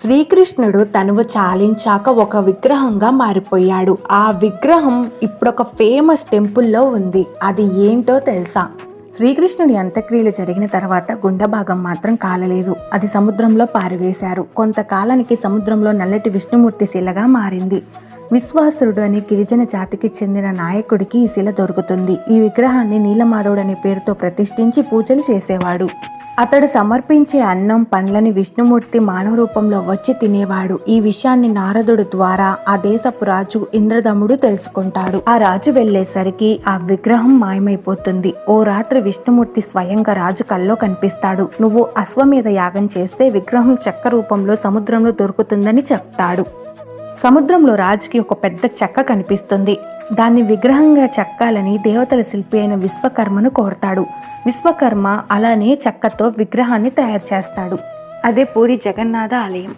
శ్రీకృష్ణుడు తనువు చాలించాక ఒక విగ్రహంగా మారిపోయాడు. ఆ విగ్రహం ఇప్పుడొక ఫేమస్ టెంపుల్లో ఉంది. అది ఏంటో తెలుసా? శ్రీకృష్ణుడి అంత్యక్రియలు జరిగిన తర్వాత గుండె భాగం మాత్రం కాలలేదు. అది సముద్రంలో పారవేశారు. కొంతకాలానికి సముద్రంలో నల్లటి విష్ణుమూర్తి శిలగా మారింది. విశ్వాసురుడు అనే గిరిజన జాతికి చెందిన నాయకుడికి ఈ శిల దొరుకుతుంది. ఈ విగ్రహాన్ని నీలమాధవుడు అనే పేరుతో ప్రతిష్ఠించి పూజలు చేసేవాడు. అతడు సమర్పించే అన్నం పండ్లని విష్ణుమూర్తి మానవ రూపంలో వచ్చి తినేవాడు. ఈ విషయాన్ని నారదుడు ద్వారా ఆ దేశపు రాజు ఇంద్రదముడు తెలుసుకుంటాడు. ఆ రాజు వెళ్లేసరికి ఆ విగ్రహం మాయమైపోతుంది. ఓ రాత్రి విష్ణుమూర్తి స్వయంగా రాజు కల్లో కనిపిస్తాడు. నువ్వు అశ్వమేధ యాగం చేస్తే విగ్రహం చెక్క రూపంలో సముద్రంలో దొరుకుతుందని చెప్తాడు. సముద్రంలో రాజుకి ఒక పెద్ద చెక్క కనిపిస్తుంది. దాన్ని విగ్రహంగా చెక్కాలని దేవతల శిల్పి అయిన విశ్వకర్మను కోరతాడు. విశ్వకర్మ అలానే చెక్కతో విగ్రహాన్ని తయారు చేస్తాడు. అదే పూరి జగన్నాథ ఆలయం.